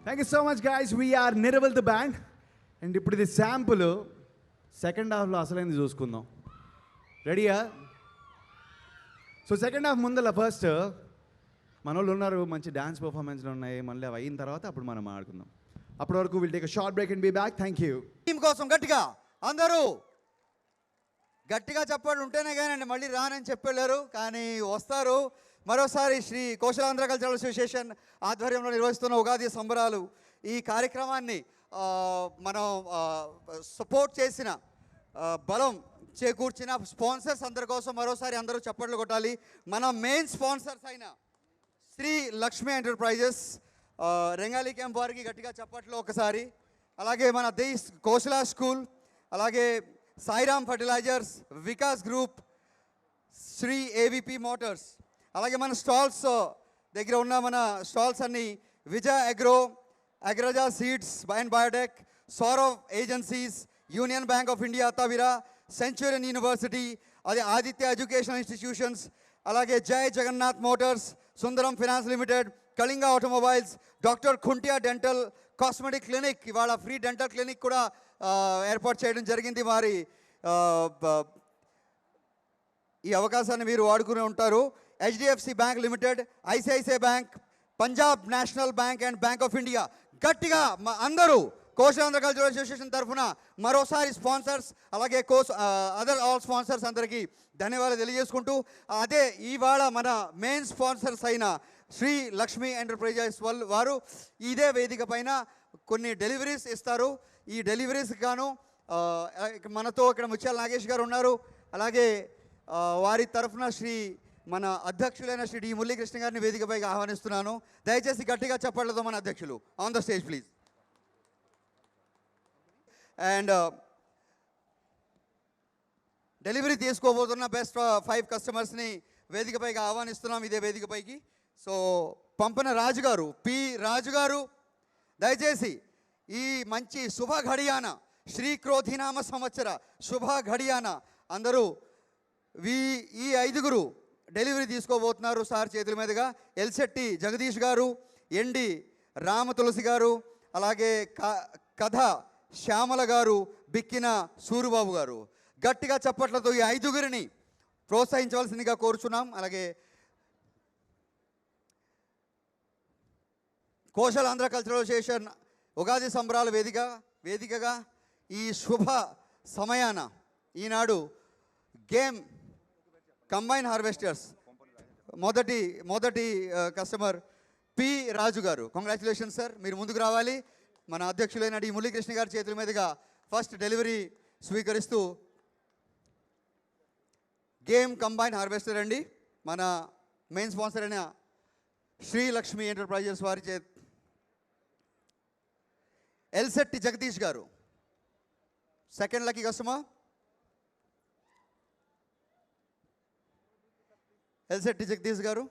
Thank you so much guys. We are నిరవల్ the band. And ఇప్పుడు ఇది శాంపుల్. సెకండ్ హాఫ్లో అసలైంది చూసుకుందాం. రెడీయా? సో సెకండ్ హాఫ్ ముందల ఫస్ట్ మన వాళ్ళు ఉన్నారు, మంచి డ్యాన్స్ పర్ఫార్మెన్స్లు ఉన్నాయి. మళ్ళీ అవి అయిన తర్వాత అప్పుడు మనం ఆడుకుందాం. అప్పటి వరకు will take a short break and be back. Thank you. Team కోసం గట్టిగా అందరూ గట్టిగా చెప్పాడు ఉంటేనే కానీ మళ్ళీ రానని చెప్పలేరు, కానీ వస్తారు. మరోసారి శ్రీ కోశలాంధ్ర కల్చరల్ అసోసియేషన్ ఆధ్వర్యంలో నిర్వహిస్తున్న ఉగాది సంబరాలు ఈ కార్యక్రమాన్ని మనం సపోర్ట్ చేసిన బలం చేకూర్చిన స్పాన్సర్స్ అందరి కోసం మరోసారి అందరూ చప్పట్లు కొట్టాలి. మన మెయిన్ స్పాన్సర్స్ అయిన శ్రీ లక్ష్మీ ఎంటర్ప్రైజెస్ రెంగాలి క్యాంప్ వారికి గట్టిగా చప్పట్లు ఒకసారి. అలాగే మన దేశ్ కోశలా స్కూల్, అలాగే Sairam fertilizers, Vikas group, Shri AVP motors, అలాగే మన స్టాల్స్ దగ్గర ఉన్న మన స్టాల్స్ అన్ని Vijay agro, Agraja seeds and biotech, Saurav agencies, Union Bank of India తవిరా, సెంచురియన్ యూనివర్సిటీ, అదే ఆదిత్య ఎడ్యుకేషనల్ ఇన్స్టిట్యూషన్స్, అలాగే Jai Jagannath motors, Sundaram finance limited, Kalinga automobiles, doctor Khuntia dental cosmetic clinic, ఇవాళ ఫ్రీ డెంటల్ క్లినిక్ కూడా ఏర్పాటు చేయడం జరిగింది. వారి ఈ అవకాశాన్ని మీరు వాడుకుని ఉంటారు. HDFC bank limited, ICICI bank, Punjab national bank and bank of India. గట్టిగా అందరూ కోశలాంధ్ర కల్చరల్ అసోసియేషన్ తరఫున మరోసారి స్పాన్సర్స్, అలాగే అదర్ ఆల్ స్పాన్సర్స్ అందరికీ ధన్యవాదాలు తెలియజేసుకుంటూ, అదే ఇవాళ మన మెయిన్ స్పాన్సర్స్ అయిన శ్రీ లక్ష్మీ ఎంటర్ప్రైజెస్ వారు ఇదే వేదిక పైన కొన్ని డెలివరీస్ ఇస్తారు. ఈ డెలివరీస్ గాను మనతో ఇక్కడ ముత్యాల నాగేష్ గారు ఉన్నారు. అలాగే వారి తరఫున మన అధ్యక్షులైన శ్రీ డి మురళీకృష్ణ గారిని వేదికపైకి ఆహ్వానిస్తున్నాను. దయచేసి గట్టిగా చెప్పట్లేదు మన అధ్యక్షులు on the stage please. And delivery తీసుకోబోతున్న బెస్ట్ 5 కస్టమర్స్ని వేదికపైకి ఆహ్వానిస్తున్నాం ఇదే వేదికపైకి. సో పంపన రాజు గారు, పి రాజు గారు, దయచేసి ఈ మంచి శుభ ఘడియాన శ్రీక్రోధినామ సంవత్సర శుభ ఘడియాన అందరూ ఈ 5గురు డెలివరీ తీసుకోబోతున్నారు సార్ చేతుల మీదుగా. ఎల్శెట్టి జగదీష్ గారు, ఎండి రామ తులసి గారు, అలాగే కథ శ్యామల గారు, బిక్కిన సూరుబాబు గారు. గట్టిగా చప్పట్లతో ఈ 5గురిని ప్రోత్సహించవలసిందిగా కోరుచున్నాం. అలాగే కోశలాంధ్ర కల్చరల్ అసోసియేషన్ ఉగాది సంబరాల వేదికగా ఈ శుభ సమయాన ఈనాడు గేమ్ కంబైన్ హార్వెస్టర్స్ మొదటి కస్టమర్ పి రాజు గారు. కంగ్రాచులేషన్ సార్, మీరు ముందుకు రావాలి. మన అధ్యక్షులైన డి మురళీకృష్ణ గారి చేతుల మీదుగా ఫస్ట్ డెలివరీ స్వీకరిస్తూ గేమ్ కంబైన్ హార్వెస్టర్ అండి. మన మెయిన్ స్పాన్సర్ అయిన శ్రీ లక్ష్మీ ఎంటర్ప్రైజెస్ వారి ఎల్శెట్టి జగదీష్ గారు సెకండ్ లక్కీ కస్టమర్. ఎల్శెట్టి జగదీష్ గారు.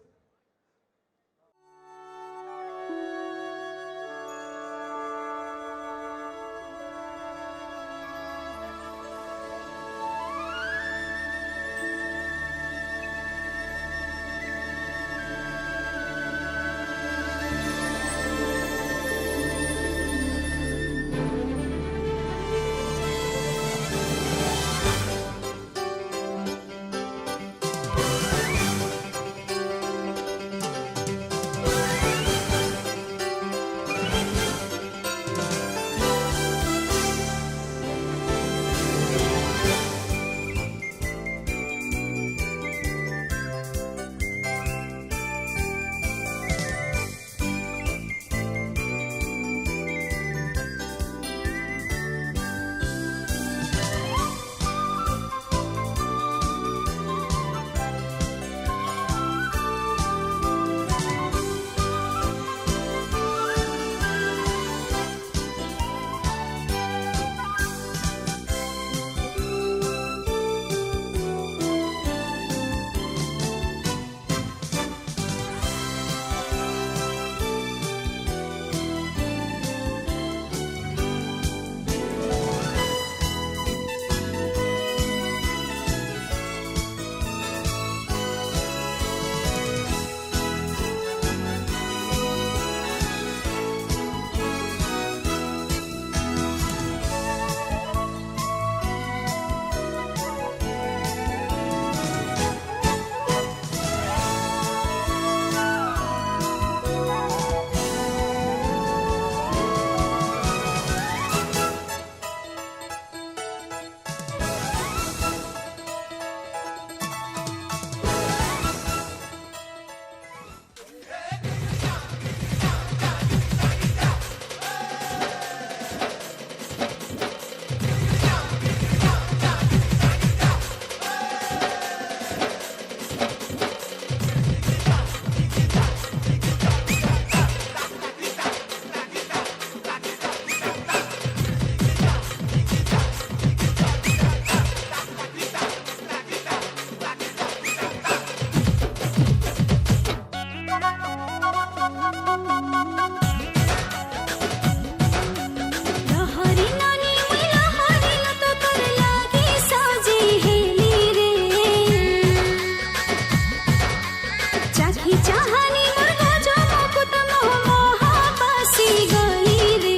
चाखी चाहनी मुर्गा जो मुकुट मोहा बसी गई रे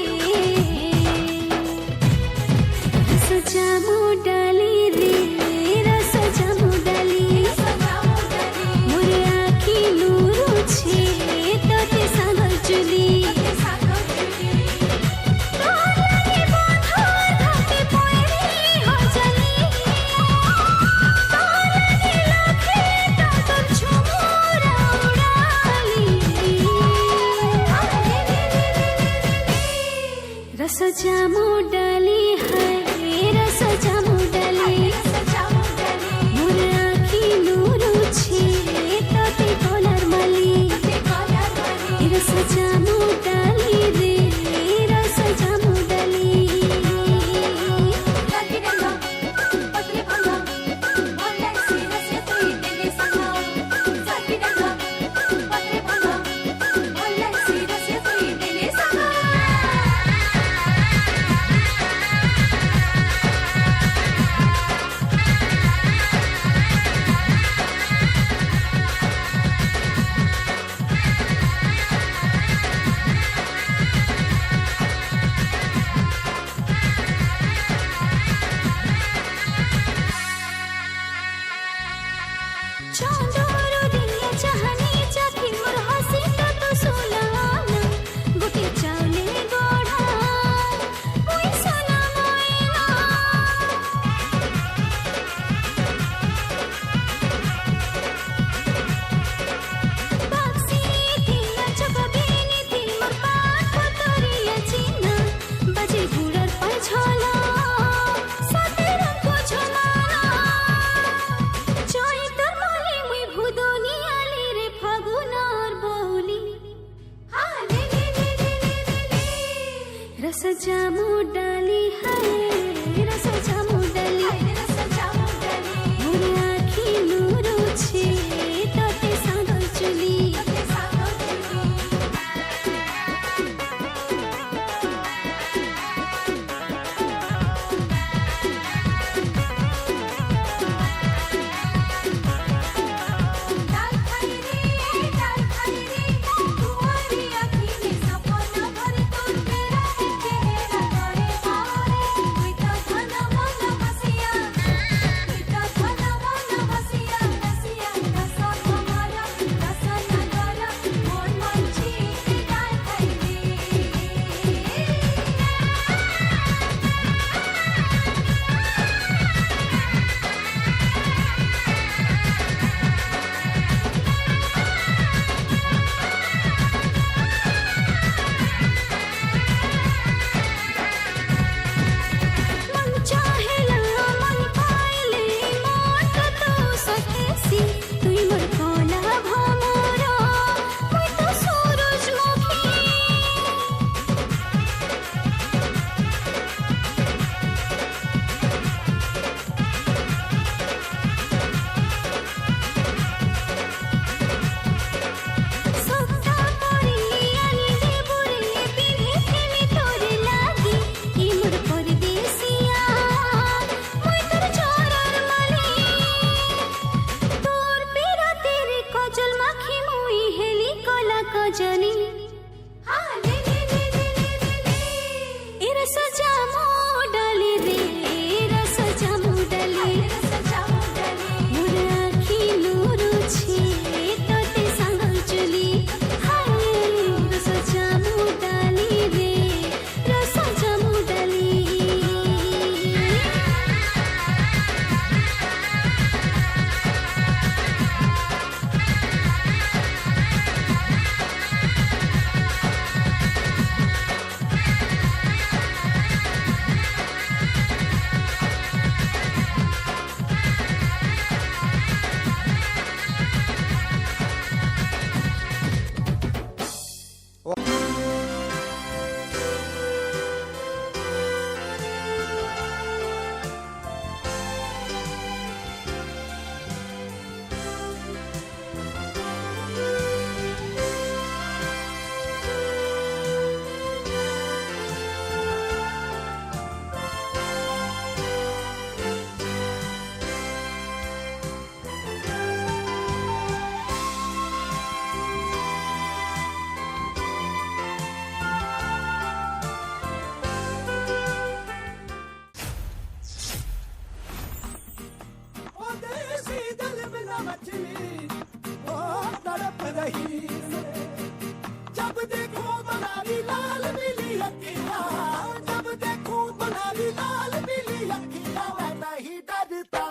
रस जामु डाली रे रस जामु डाली मोरे आखी नूरू छे तोते सागर चुली रस जामु डाली है रस जामु डाली मोर आखी नूरू छे तोते कलर मली रस जामु डाली रे रस जामु डाली चंदूर दिया चाहनी चाखी मोर हसी तो सुलाना गोटे चावले गढ़ा ओई सोना मोइना बक्सी थिला चकबेनी थी मोर पाट पतरिया चिना बजे गुड़र पर झोला साथे रंग झोलाना चोई तर माली मुई भुदोनी आली रे फागुनार बोली रस जामु डाली है रस जामु डाली मोर आखी नूरू छे तोते सागर चुली डाल खाई रे तुम्हारी आँखी में सपना भरे तोर मेरा चेहरा करे पारे कोई तो धन मन बसिया रसिया रस हमारा रस नगरा मोर मंची डाल खाई रे मन चाहेला मन पाइले मोट तो सखेसी तुई मोर कोला भमरा मुई तो सूरजमुखी सत्ता परी आनी दे बुरे पिन्हे थेमी तोरे लागी ई मोर परदेसिया मुई तोर चोरर माली तोर पेरा तेरे कजल माखी मुई हेली कला कजनी ए रस जामु डाली रे रस जामु डाली मोर आखी नूरू छे तोते सागर चुली रस जामु डाली रे रस जामु डाली रही से जब देखो बनारी लाल पीली अखियां जब देखो बनारी लाल पीली अखियां मैं नहीं डरता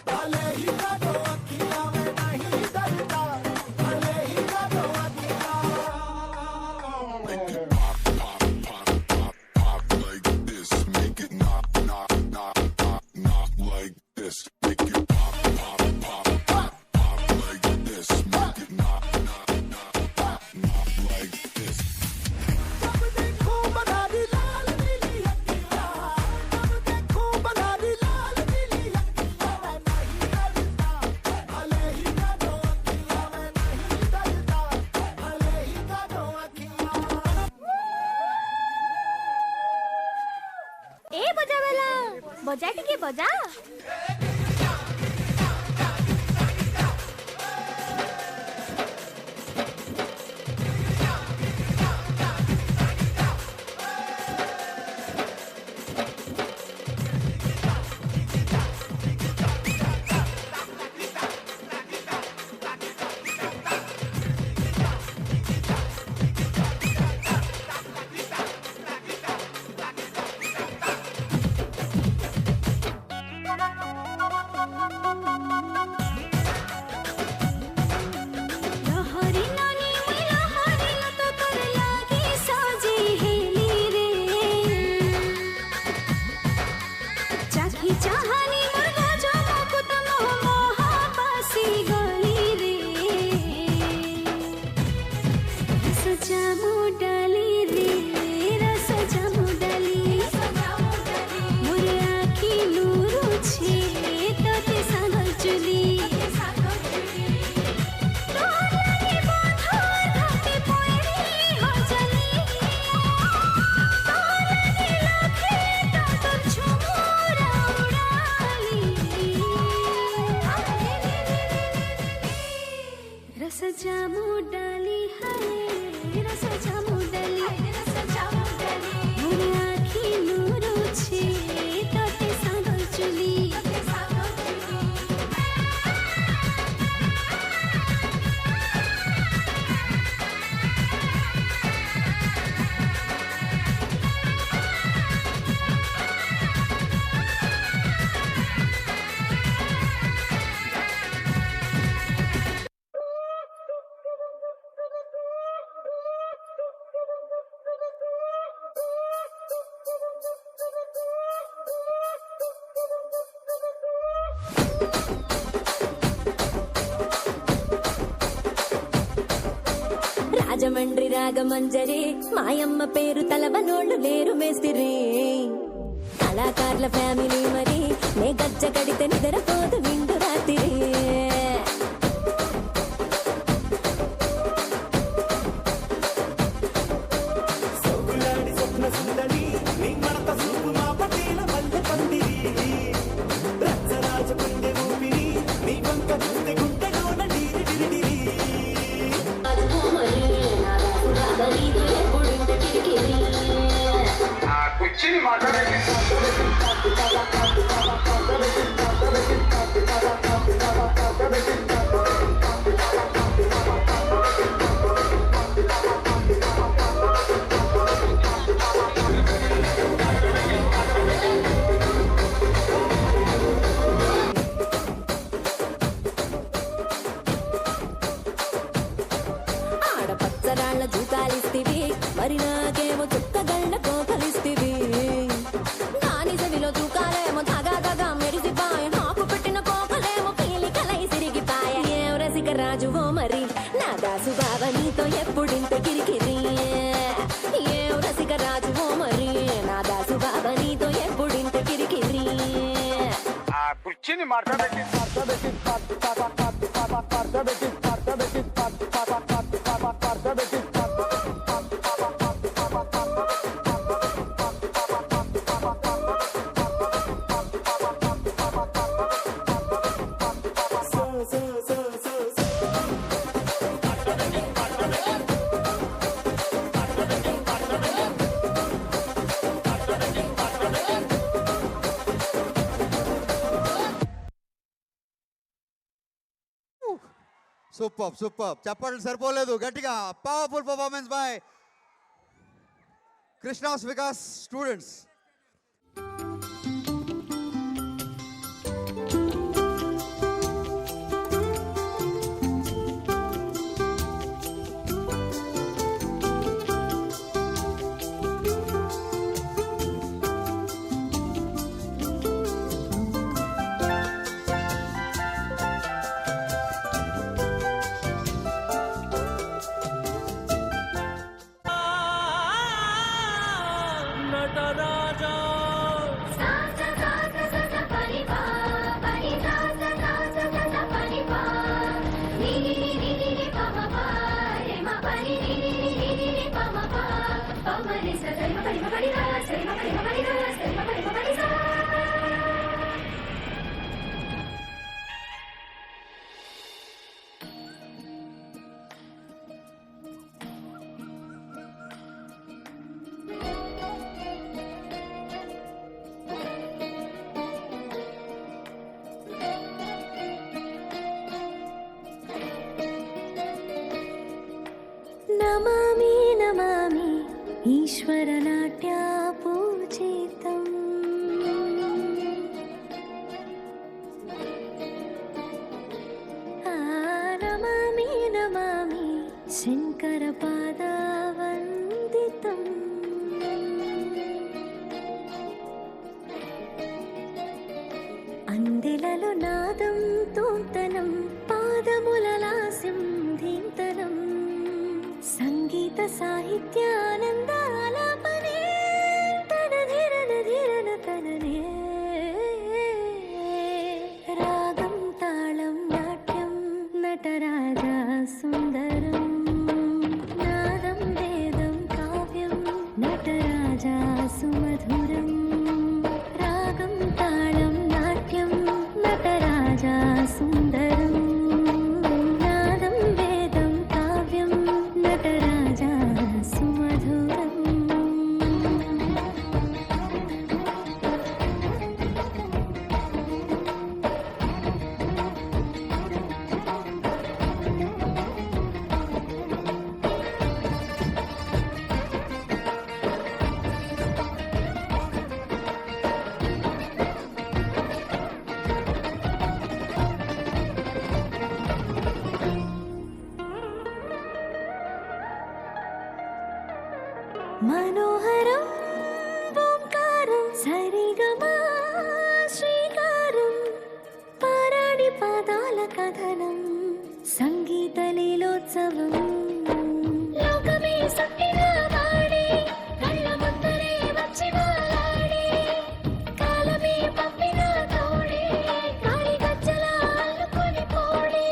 भले ही काटो अखियां मैं नहीं डरता भले ही काटो अखियां Pop like this, make it knock like this, make it pop like this, make it knock like this. जब देखो बनारी लाल पीली अखियां जब देखो बनारी लाल पीली अखियां मैं नहीं डरता भले ही काटो अखियां मैं नहीं डरता भले ही काटो अखियां ए बजावाला बजा टिके बजा लहरी नानी मैं लहरी लत कर लागी साजी हेली रे चाखी चाहनी मोर गजो मुकुट मोह महाबासी गली रे रस जामु डाली रे रस जामु डाली मोर आखी नूरू छे तते सागल चुली रस जामु डाली हाय रस जामु डाली मोर आखी नूरू छे तते सागल चुली రాజమండ్రి రాగమంజరి మాయమ్మ పేరు తలవనోళ్ళు లేరు మేస్తిరి కళాకారుల ఫ్యామిలీ మరి నే గజ్జ కడితే నిద్రపోదు నిండు రాత్రి సోకులాడి స్వప్న సుందరి నీ మడత చూపు మా పటేల మల్లె పందిరి రచ్చరాజ గుండె ఊపిరి నీ వంక గుండె గుండెలోన డీరి డిరి డిరి ఆడపచ్చరాళ్ళ జూకాలిస్తివి మరి నాకేమో చుక్కగళ్ళ కోకలిస్తివి దాని చెవిలో జూకాలేమో ధగా మెరిసిపాయ నాకు పెట్టిన కోకలేమో పీలికలై సిరిగిపాయ ఏం రసిక రాజువో మరి నా దాసు బావ నీతో ఎప్పుడింత కిరికిరి ఏం రసిక రాజువో మరి నా దాసు బావ నీతో ఎప్పుడింత కిరికిరి కుర్చీని మార్చబెట్టి సూపర్ చెప్పండి సరిపోలేదు గట్టిగా powerful performance by Krishna's Vikas students. నమామి నమామి ఈశ్వరనాట్యాపూజితం నమామి నమామి శంకరపాదావందితం అందెలలో నాదం తోంతనం పాదముల లాస్యం ధీంతనం సంగీత సాహిత్యానందాలాపనే తన ధీరన ధీరన తననే రాగం తాళం నాట్యం నటరాజా సుందరం నాదం వేదం కావ్యం నటరాజా సుమధురం రాగం తాళం నాట్యం నటరాజా సుందరం నాదం వేదం కావ్యం నటరాజా సుమధురం. మనోహరం ఓంకారం సరిగమా శ్రీకారం పారాడి పాదాల కథనం సంగీత లీలోత్సవం లోకమే సట్టిగా వాడి కళ్ళ ముందరే వచ్చి వాలాడి కాలమే పంపిన తోడే కాలి గజ్జలా అల్లుకొని పోడే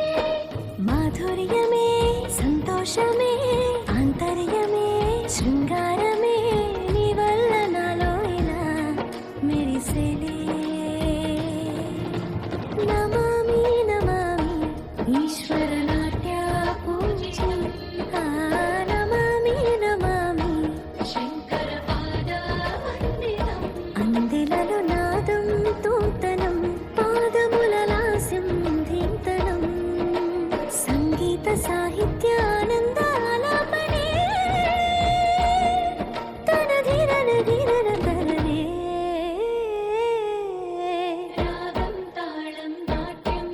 మాధుర్యమే సంతోషమే ఆంతర్యమే శృంగారమే నీ వల్ల నాలో ఇలా మెరిసేలే నమామి నమామి ఈశ్వర నాట్యాపూజితం నమామి నమామి శంకర పాదావందితం అందెలలో నాదం తోంతనం పాదముల లాస్యం ధీంతనం సంగీత సాహిత్యానందాలాపనే తన ధీరన ధీరన తననే రాగం తాళం నాట్యం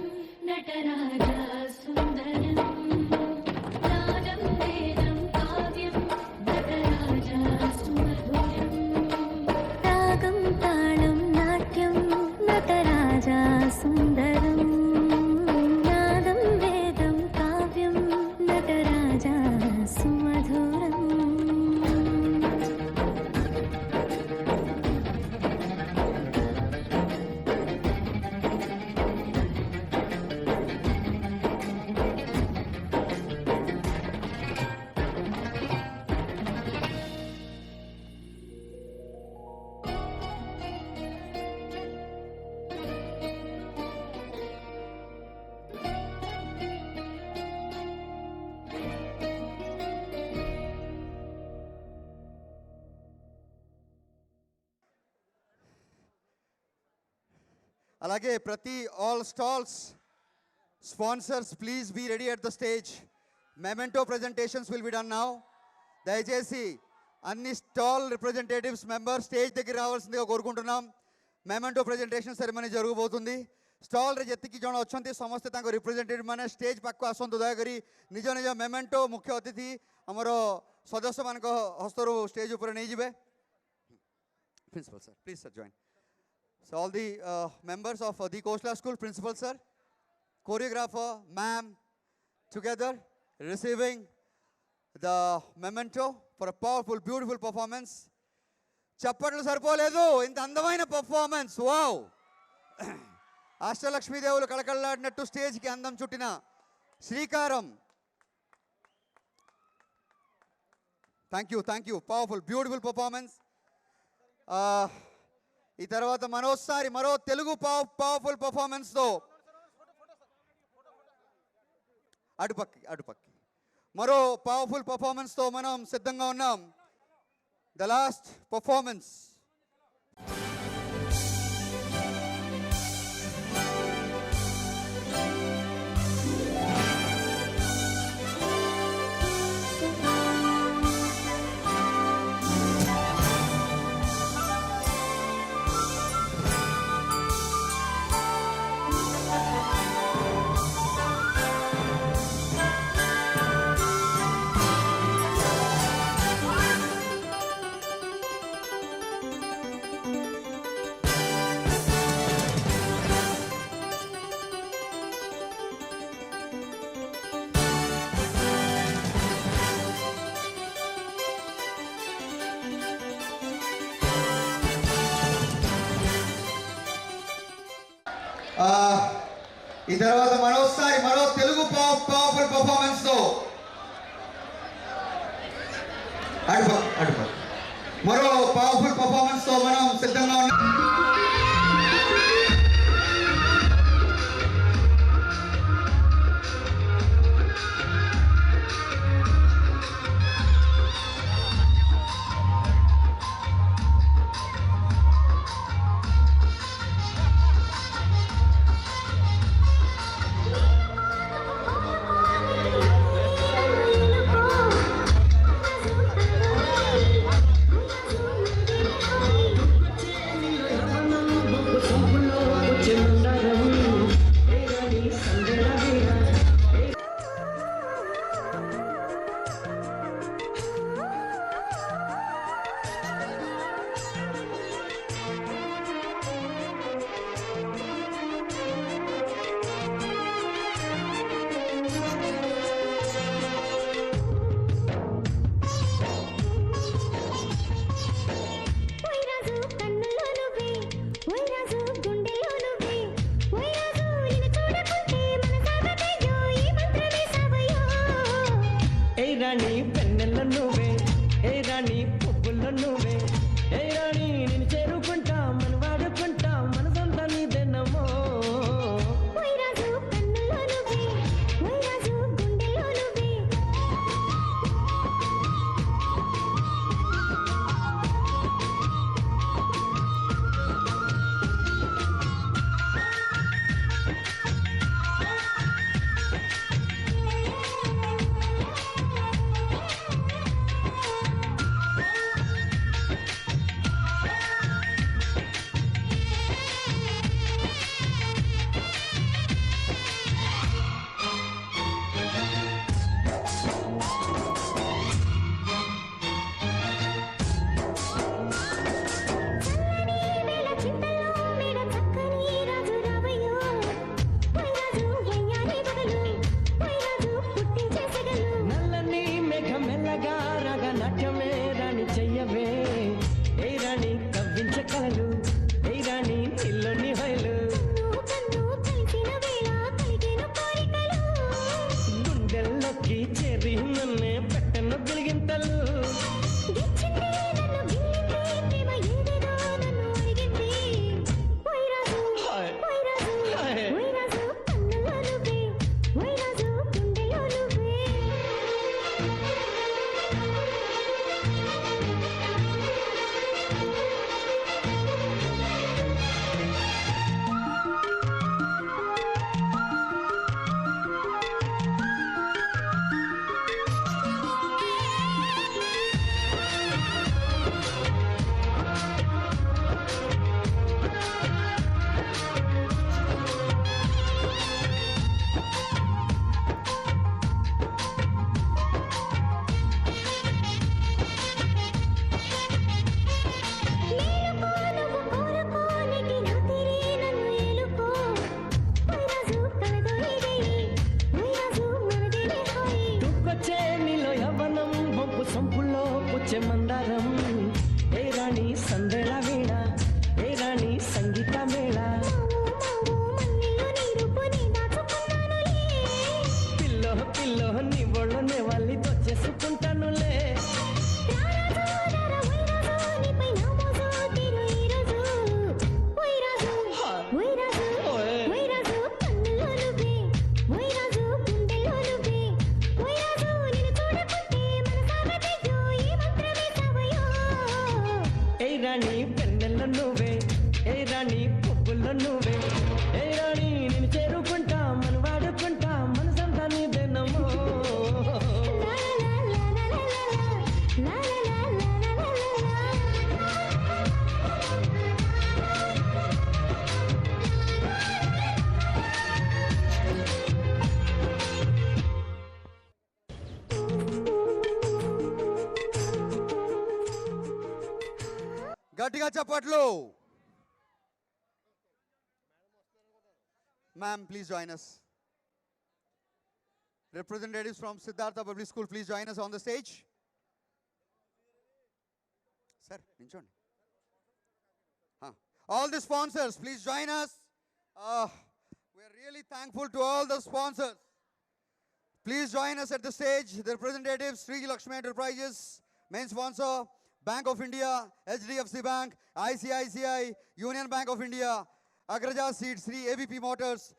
నటరాజా సుందరం నాదం వేదం కావ్యం నటరాజా సుమధురం రాగం తాళం నాట్యం నటరాజా సుందరం నాదం వేదం కావ్యం నటరాజా సుమధురం. అలాగే ప్రతి all stalls Sponsors, please be ready at the stage. Memento presentations will be done now. దయచేసి అన్ని స్టాల్ రిప్రజెంటేటివ్స్ మెంబర్ స్టేజ్ దగ్గర రావాల్సిందిగా కోరుకుంటున్నాం. మెమెంటో ପ୍ରେଜେଣ୍ଟେସନ୍ ସେରିମନି ଜରୁଗବୋତୁంది. ଷ୍ଟଲ୍ରେ ଯେତିକି ଜଣ ଅଛନ୍ତି ସମସ୍ତେ ତାଙ୍କ ରିପ୍ରେଜେଣ୍ଟେଟିଭ୍ ମାନେ ଷ୍ଟେଜ୍ ପାଖକୁ ଆସନ୍ତୁ ଦୟାକରି. ନିଜ ନିଜ ମେମେଣ୍ଟୋ ମୁଖ୍ୟ ଅତିଥି ଆମର ସଦସ୍ୟମାନଙ୍କ ହସ୍ତରୁ ଷ୍ଟେଜ୍ ଉପରେ ନେଇଯିବେ. Principal sir, please sir join. So all the members of the Koshla School, principal sir, choreographer, ma'am, together receiving the memento for a powerful, beautiful performance. చప్పట్లు సరిపోలేదు, ఇంత అందమైన పర్ఫార్మెన్స్. వావ్! అష్టలక్ష్మీదేవులు కళకళలాడినట్టు స్టేజ్కి అందం చుట్టిన శ్రీకారం. Thank you. Powerful, beautiful performance. ఈ తర్వాత మరో తెలుగు పవర్ఫుల్ పర్ఫార్మెన్స్తో అటుపక్కి మరో పవర్ఫుల్ పర్ఫార్మెన్స్తో మనం సిద్ధంగా ఉన్నాం. The last performance. ఈ తర్వాత మరో తెలుగు పవర్ఫుల్ పర్ఫార్మెన్స్ తో మరో పవర్ఫుల్ పర్ఫార్మెన్స్ తో మనం సిద్ధంగా ఉన్నాం. రాణి పెన్నెల్ల నువ్వే, ఏ రాణి పువ్వుల నువ్వే, ఏ రాణి నేను చేరుకుంటా, మన వాడుకుంటా, మన సొంత నీదెన్నమో. పూచే మందారం ఏ రాణి సందేళ వేళ ఏ రాణి సంగీత మేళ పిల్లో పిల్లో నీ ఒళ్ళనే వాళ్ళి దొచ్చేసుకుంటానులే ఏ రాణి పెన్నెల్లో నువ్వే ఏ రాణి పువ్వుల్లో నువ్వే ఏ రాణి నేను చేరుకుంటా మన వాడుకుంటా మనసంతా నీదేనమ్మో గట్టిగా చప్పట్లు. Ma'am, please join us. Representatives from Siddhartha Public School, please join us on the stage. Sir, నించోండి. All the sponsors, please join us. We are really thankful to all the sponsors. Please join us at the stage. The representatives, Sri Lakshmi Enterprises, main sponsor, Bank of India, HDFC Bank, ICICI, Union Bank of India, Agraja Seeds, Sri ABP Motors,